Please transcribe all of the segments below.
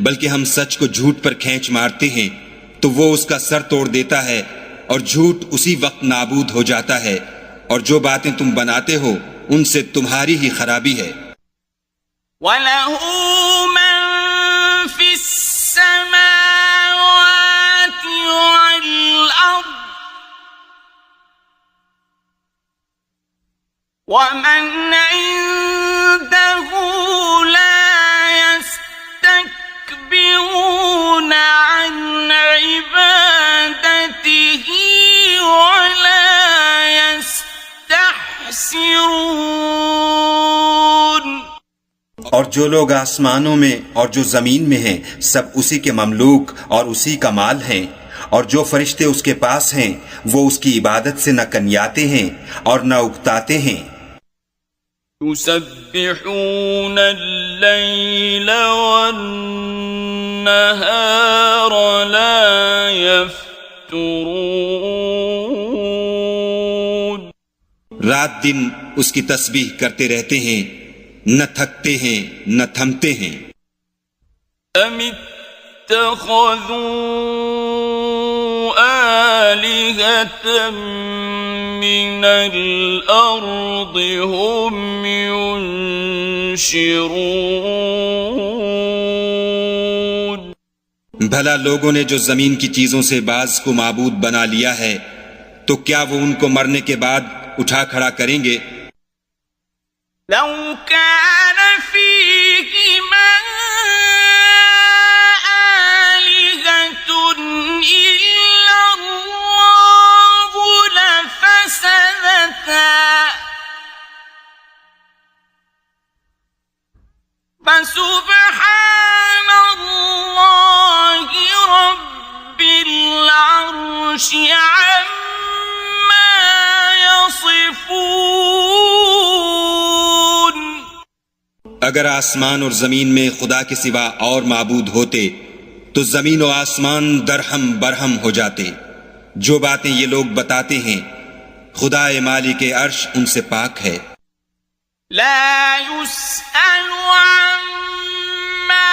بلکہ ہم سچ کو جھوٹ پر کھینچ مارتے ہیں تو وہ اس کا سر توڑ دیتا ہے اور جھوٹ اسی وقت نابود ہو جاتا ہے، اور جو باتیں تم بناتے ہو ان سے تمہاری ہی خرابی ہے۔ وَلَهُ مَن فِي السَّمَاوَاتِ وَالْأَرْضِ وَمَنْ عِندَهُ لَا يَسْتَكْبِرُونَ عَنْ عِبَادَتِهِ وَلَا يَسْتَحْسِرُونَ۔ اور جو لوگ آسمانوں میں اور جو زمین میں ہیں سب اسی کے مملوک اور اسی کا مال ہیں، اور جو فرشتے اس کے پاس ہیں وہ اس کی عبادت سے نہ کنیاتے ہیں اور نہ اکتاتے ہیں۔ يسبحون الليل والنهار لا يفترون۔ رات دن اس کی تسبیح کرتے رہتے ہیں، نہ تھکتے ہیں نہ تھمتے ہیں۔ أَمِ اتَّخَذُوا آلِهَةً مِّنَ الْأَرْضِ هُمْ يُنشِرُونَ۔ بھلا لوگوں نے جو زمین کی چیزوں سے بعض کو معبود بنا لیا ہے تو کیا وہ ان کو مرنے کے بعد اٹھا کھڑا کریں گے؟ لو كان فيهما آلهة إلا الله لفسدتا فسبحان الله رب العرش عما يصفون۔ اگر آسمان اور زمین میں خدا کے سوا اور معبود ہوتے تو زمین و آسمان درہم برہم ہو جاتے۔ جو باتیں یہ لوگ بتاتے ہیں خدا مالک عرش ان سے پاک ہے۔ لا يسأل عما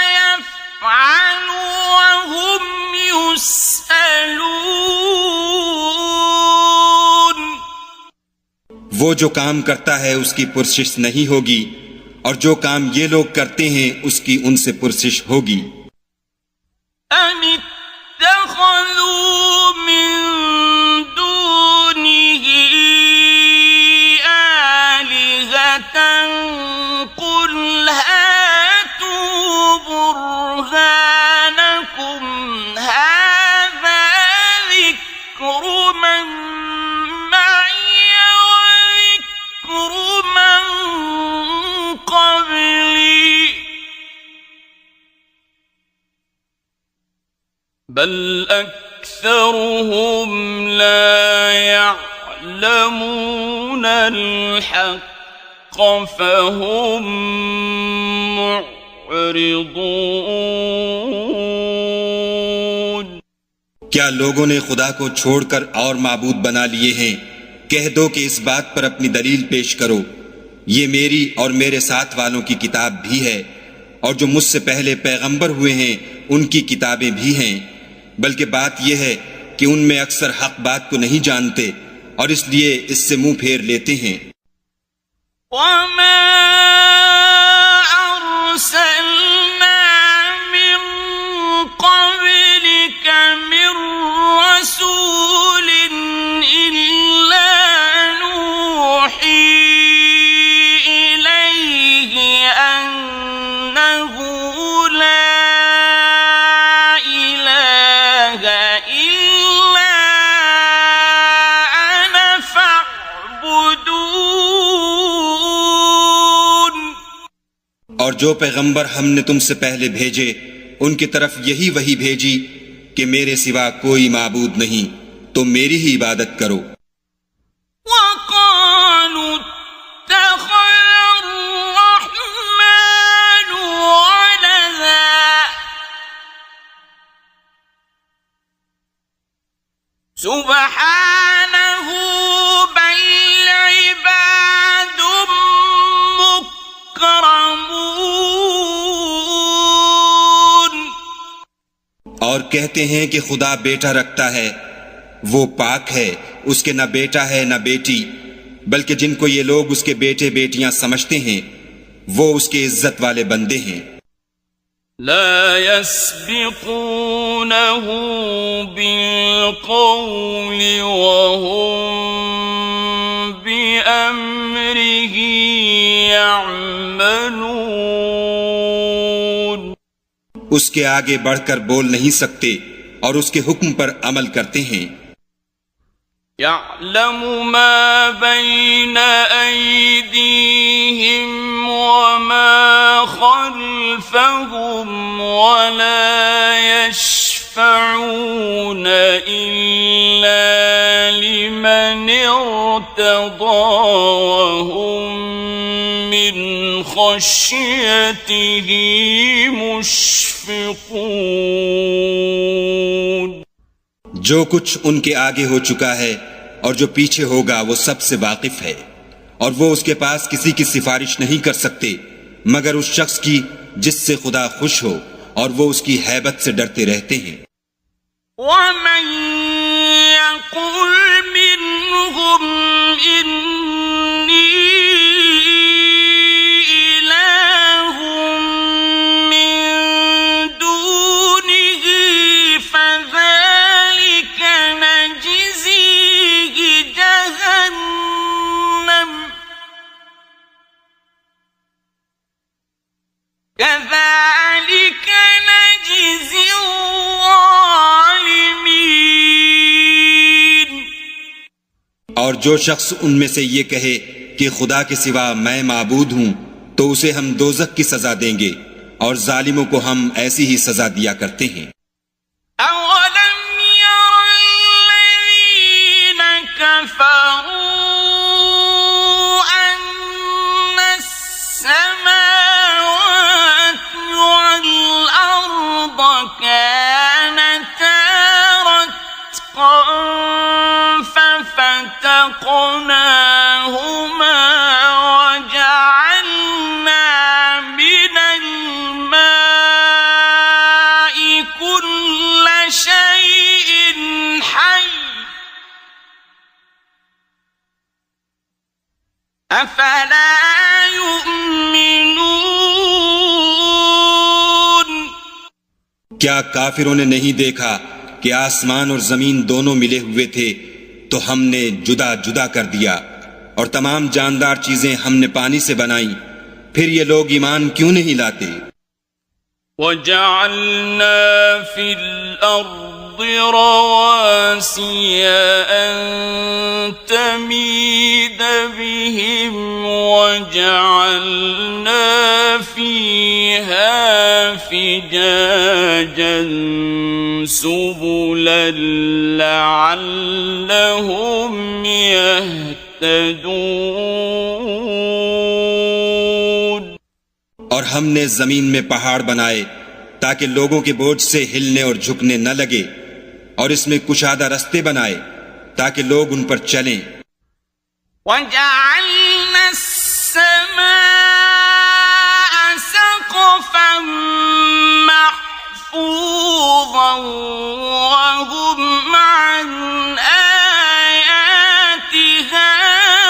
يفعل وهم يسألون۔ وہ جو کام کرتا ہے اس کی پرسش نہیں ہوگی، اور جو کام یہ لوگ کرتے ہیں اس کی ان سے پرسش ہوگی۔ أَمِ اتَّخَذُوا مِن دُونِهِ آلِهَةً قُلْ هَاتُوا بُرْهَانَكُمْ هَٰذَا ذِكْرُ مَن مَّعِيَ وَذِكْرُ مَن قَبْلِي بل أكثرهم لا يعلمون الحق فهم معرضون۔ کیا لوگوں نے خدا کو چھوڑ کر اور معبود بنا لیے ہیں؟ کہہ دو کہ اس بات پر اپنی دلیل پیش کرو، یہ میری اور میرے ساتھ والوں کی کتاب بھی ہے، اور جو مجھ سے پہلے پیغمبر ہوئے ہیں ان کی کتابیں بھی ہیں، بلکہ بات یہ ہے کہ ان میں اکثر حق بات کو نہیں جانتے اور اس لیے اس سے منہ پھیر لیتے ہیں۔ وَمَا أَرْسَلْنَا مِن قَبْلِكَ مِن رَّسُولٍ إِلَّا نُوحِي إِلَيْهِ أَنَّهُ لَا إِلَٰهَ إِلَّا أَنَا فَاعْبُدُونِ۔ اور جو پیغمبر ہم نے تم سے پہلے بھیجے ان کی طرف یہی وحی بھیجی کہ میرے سوا کوئی معبود نہیں، تو میری ہی عبادت کرو۔ وَقَالُوا اتَّخَذَ الرَّحْمَٰنُ وَلَدًا سُبْحَانَهُ بَلْ عِبَادٌ مُّكْرَمُونَ۔ اور کہتے ہیں کہ خدا بیٹا رکھتا ہے، وہ پاک ہے، اس کے نہ بیٹا ہے نہ بیٹی، بلکہ جن کو یہ لوگ اس کے بیٹے بیٹیاں سمجھتے ہیں وہ اس کے عزت والے بندے ہیں۔ لا يسبقونه بالقول وهم بأمره يعملون، اس کے آگے بڑھ کر بول نہیں سکتے اور اس کے حکم پر عمل کرتے ہیں۔ يعلم ما بين أيديهم وما خلفهم ولا يشفعون إلا لمن ارتضى وهم من خشيته مشفقون۔ جو کچھ ان کے آگے ہو چکا ہے اور جو پیچھے ہوگا وہ سب سے واقف ہے، اور وہ اس کے پاس کسی کی سفارش نہیں کر سکتے مگر اس شخص کی جس سے خدا خوش ہو، اور وہ اس کی ہیبت سے ڈرتے رہتے ہیں۔ وَمَن يَقُلْ مِنْهُمْ إِنِّي إِلَٰهٌ مِّن دُونِهِ فَذَلِكَ نَجْزِيهِ جَهَنَّمَ كَذَلِكَ نَجْزِي الظَّالِمِينَ۔ اور جو شخص ان میں سے یہ کہے کہ خدا کے سوا میں معبود ہوں تو اسے ہم دوزخ کی سزا دیں گے، اور ظالموں کو ہم ایسی ہی سزا دیا کرتے ہیں۔ أَوَلَمْ يَرَ الَّذِينَ كَفَرُوا أَنَّ السَّمَاوَاتِ وَالْأَرْضَ كَانَتَا رَتْقًا فَفَتَقْنَاهُمَا وَجَعَلْنَا مِنَ الْمَاءِ كُلَّ شَيْءٍ حَيٍّ أَفَلَا يُؤْمِنُونَ۔ کیا کافروں نے نہیں دیکھا کہ آسمان اور زمین دونوں ملے ہوئے تھے تو ہم نے جدا جدا کر دیا، اور تمام جاندار چیزیں ہم نے پانی سے بنائیں، پھر یہ لوگ ایمان کیوں نہیں لاتے؟ وَجَعَلْنَا فِي الْأَرْضِ رَوَاسِيَ أَن تَمِيدَ بِهِمْ وَجَعَلْنَا فِيهَا فِجَاجًا سُبُلًا لَعَلَّهُمْ يَهْتَدُونَ۔ اور ہم نے زمین میں پہاڑ بنائے تاکہ لوگوں کے بوجھ سے ہلنے اور جھکنے نہ لگے، اور اس میں کشادہ رستے بنائے تاکہ لوگ ان پر چلیں۔ وَجَعَلْنَا السَّمَاءَ سَقْفًا مَّحْفُوظًا وَهُمْ عَنْ آيَاتِهَا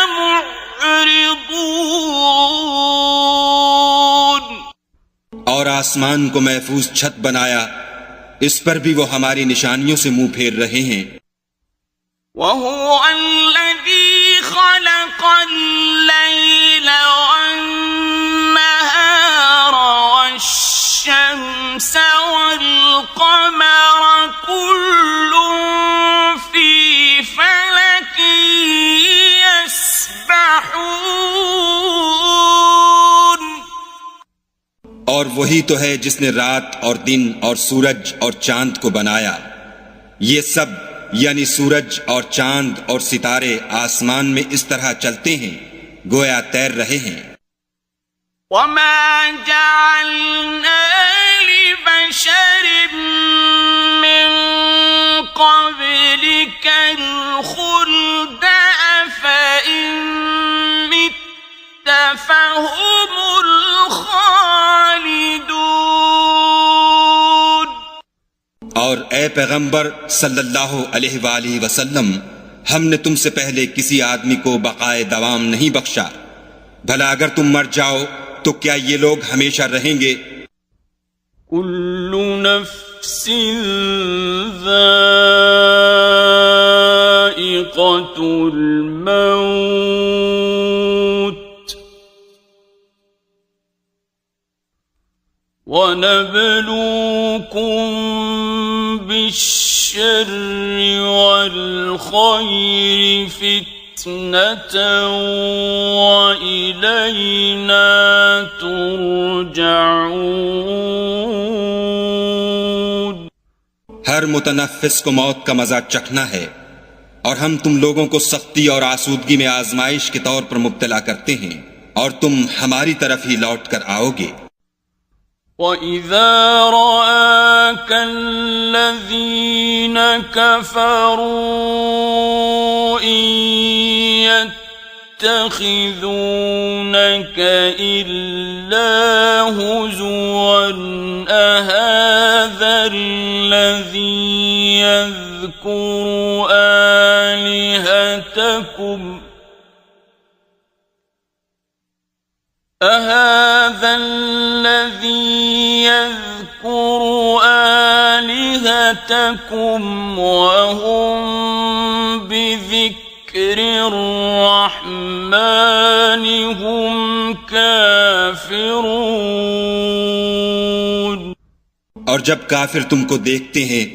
مُعْرِضُونَ۔ اور آسمان کو محفوظ چھت بنایا، اس پر بھی وہ ہماری نشانیوں سے منہ پھیر رہے ہیں۔ وَهُوَ الَّذِي خَلَقَ اللَّيْلَ وَالنَّهَارَ وَالشَّمْسَ وَالْقَمَرَ كُلٌّ فِي فَلَكٍ يَسْبَحُونَ۔ اور وہی تو ہے جس نے رات اور دن اور سورج اور چاند کو بنایا، یہ سب یعنی سورج اور چاند اور ستارے آسمان میں اس طرح چلتے ہیں گویا تیر رہے ہیں۔ وَمَا جَعَلْنَا لِبَشَرٍ مِّن قَبْلِكَ الْخُلْدَ أَفَإِن مِّتَّ فَهُمُ الْخَالِدُونَ۔ اور اے پیغمبر صلی اللہ علیہ وآلہ وسلم، ہم نے تم سے پہلے کسی آدمی کو بقائے دوام نہیں بخشا، بھلا اگر تم مر جاؤ تو کیا یہ لوگ ہمیشہ رہیں گے؟ كل نفس ذائقة الموت وَنَبْلُوكُمْ بِالشَّرِّ وَالْخَيْرِ فِتْنَةً وَإِلَيْنَا تُرْجَعُونَ۔ ہر متنفس کو موت کا مزہ چکھنا ہے، اور ہم تم لوگوں کو سختی اور آسودگی میں آزمائش کے طور پر مبتلا کرتے ہیں، اور تم ہماری طرف ہی لوٹ کر آؤ گے۔ وَإِذَا رَآكَ الَّذِينَ كَفَرُوا إِن يَتَّخِذُونَكَ إِلَّا هُزُوًا أَهَذَا الَّذِي يَذْكُرُ آلِهَتَكُمْ أَهَذَا الَّذِي يَذْكُرُ آلِهَتَكُمْ وَهُمْ بِذِكْرِ الرَّحْمَنِ هُمْ كَافِرُونَ۔ اور جب کافر تم کو دیکھتے ہیں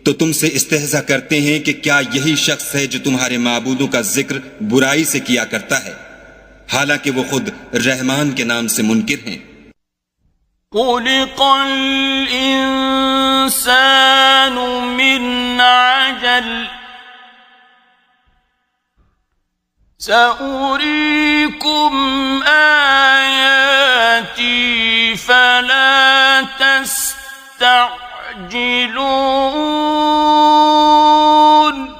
تو تم سے استہزاء کرتے ہیں کہ کیا یہی شخص ہے جو تمہارے معبودوں کا ذکر برائی سے کیا کرتا ہے، حالانکہ وہ خود رحمان کے نام سے منکر ہیں۔ خُلِقَ الْإِنسَانُ مِنْ عَجَلٍ سَأُرِيكُمْ آيَاتِي فَلَا تَسْتَعْجِلُونَ۔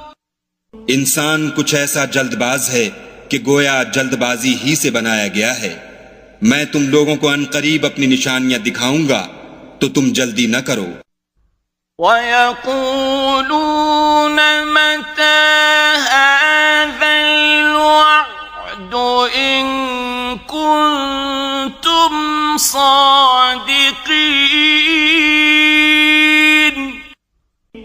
انسان کچھ ایسا جلد باز ہے کہ گویا جلد بازی ہی سے بنایا گیا ہے۔ میں تم لوگوں کو عنقریب اپنی نشانیاں دکھاؤں گا تو تم جلدی نہ کرو۔ وَيَقُولُونَ مَتَى هَذَا الْوَعْدُ إِن كُنتُمْ صَادِقِينَ۔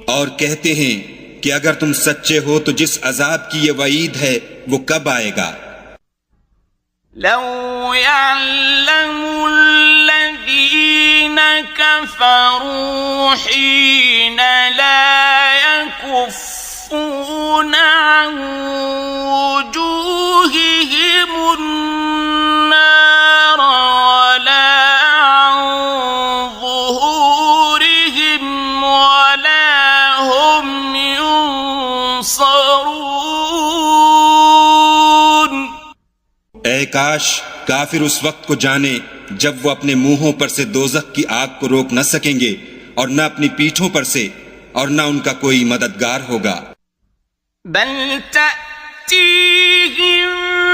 اور کہتے ہیں کہ اگر تم سچے ہو تو جس عذاب کی یہ وعید ہے وہ کب آئے گا؟ لو يعلم الذين كفروا حين لا يكفون عن وجوههم النار ولا عن ظهورهم ولا هم ينصرون۔ اے کاش کافر اس وقت کو جانے جب وہ اپنے منہوں پر سے دوزخ کی آگ کو روک نہ سکیں گے، اور نہ اپنی پیٹھوں پر سے، اور نہ ان کا کوئی مددگار ہوگا۔ بل تأتيهم